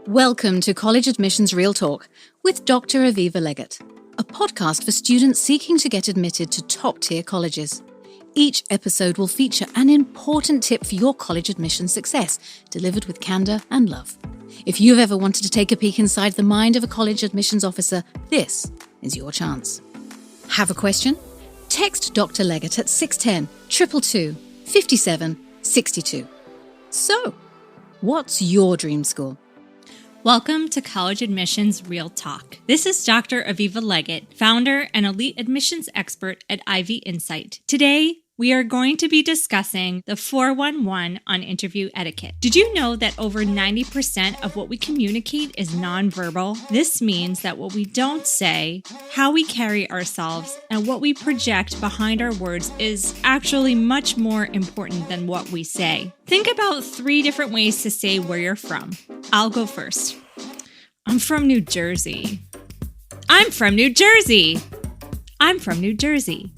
Welcome to College Admissions Real Talk with Dr. Aviva Legatt, a podcast for students seeking to get admitted to top-tier colleges. Each episode will feature an important tip for your college admission success, delivered with candour and love. If you've ever wanted to take a peek inside the mind of a college admissions officer, this is your chance. Have a question? Text Dr. Legatt at 610 222 57 62. So, what's your dream school? Welcome to College Admissions Real Talk. This is Dr. Aviva Legatt, founder and elite admissions expert at Ivy Insight. Today, we are going to be discussing the 411 on interview etiquette. Did you know that over 90% of what we communicate is nonverbal? This means that what we don't say, how we carry ourselves, and what we project behind our words is actually much more important than what we say. Think about 3 different ways to say where you're from. I'll go first. I'm from New Jersey. I'm from New Jersey. I'm from New Jersey.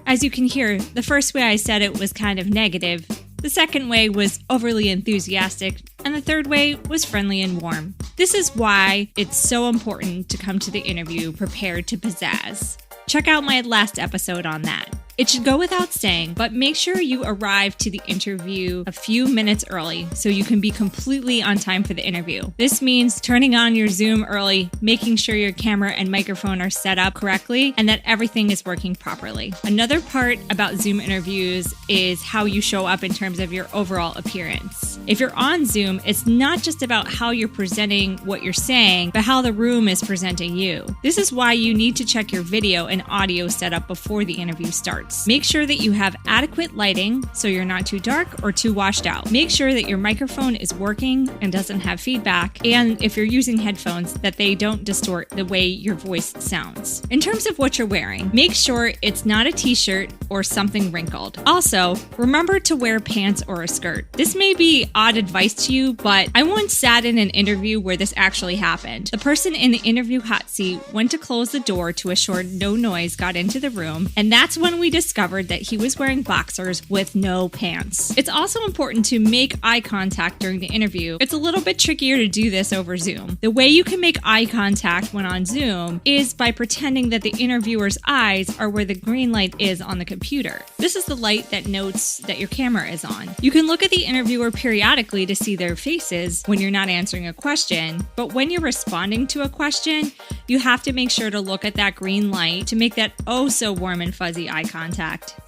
As you can hear, the first way I said it was kind of negative, the second way was overly enthusiastic, and the third way was friendly and warm. This is why it's so important to come to the interview prepared to pizzazz. Check out my last episode on that. It should go without saying, but make sure you arrive to the interview a few minutes early so you can be completely on time for the interview. This means turning on your Zoom early, making sure your camera and microphone are set up correctly, and that everything is working properly. Another part about Zoom interviews is how you show up in terms of your overall appearance. If you're on Zoom, it's not just about how you're presenting what you're saying, but how the room is presenting you. This is why you need to check your video and audio setup before the interview starts. Make sure that you have adequate lighting so you're not too dark or too washed out. Make sure that your microphone is working and doesn't have feedback, and if you're using headphones, that they don't distort the way your voice sounds. In terms of what you're wearing, make sure it's not a t-shirt or something wrinkled. Also, remember to wear pants or a skirt. This may be odd advice to you, but I once sat in an interview where this actually happened. The person in the interview hot seat went to close the door to assure no noise got into the room, and that's when we discovered that he was wearing boxers with no pants. It's also important to make eye contact during the interview. It's a little bit trickier to do this over Zoom. The way you can make eye contact when on Zoom is by pretending that the interviewer's eyes are where the green light is on the computer. This is the light that notes that your camera is on. You can look at the interviewer periodically to see their faces when you're not answering a question, but when you're responding to a question, you have to make sure to look at that green light to make that oh so warm and fuzzy eye contact.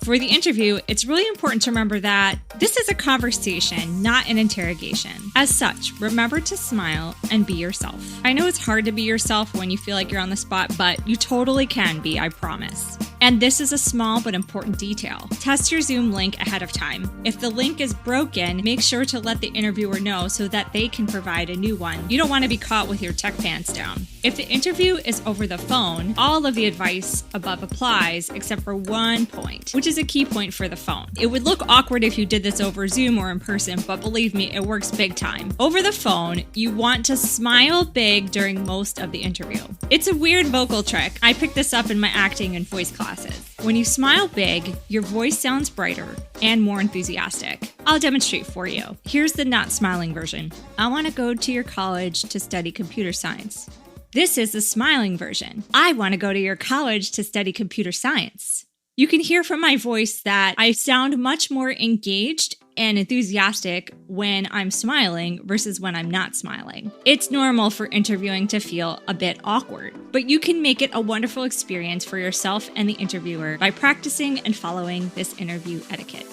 For the interview, it's really important to remember that this is a conversation, not an interrogation. As such, remember to smile and be yourself. I know it's hard to be yourself when you feel like you're on the spot, but you totally can be, I promise. And this is a small but important detail. Test your Zoom link ahead of time. If the link is broken, make sure to let the interviewer know so that they can provide a new one. You don't want to be caught with your tech pants down. If the interview is over the phone, all of the advice above applies except for one point, which is a key point for the phone. It would look awkward if you did this over Zoom or in person, but believe me, it works big time. Over the phone, you want to smile big during most of the interview. It's a weird vocal trick. I picked this up in my acting and voice classes. When you smile big, your voice sounds brighter and more enthusiastic. I'll demonstrate for you. Here's the not smiling version. I want to go to your college to study computer science. This is the smiling version. I want to go to your college to study computer science. You can hear from my voice that I sound much more engaged and enthusiastic when I'm smiling versus when I'm not smiling. It's normal for interviewing to feel a bit awkward, but you can make it a wonderful experience for yourself and the interviewer by practicing and following this interview etiquette.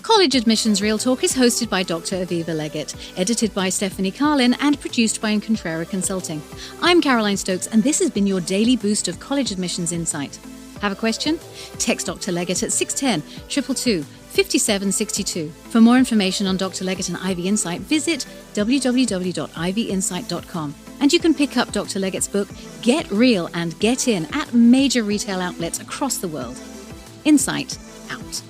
College Admissions Real Talk is hosted by Dr. Aviva Legatt, edited by Stephanie Carlin, and produced by Incontrera Consulting. I'm Caroline Stokes, and this has been your daily boost of college admissions insight. Have a question? Text Dr. Legatt at 610 222 57 62. For more information on Dr. Legatt and Ivy Insight, visit www.ivyinsight.com. And you can pick up Dr. Legatt's book, Get Real and Get In, at major retail outlets across the world. Insight out.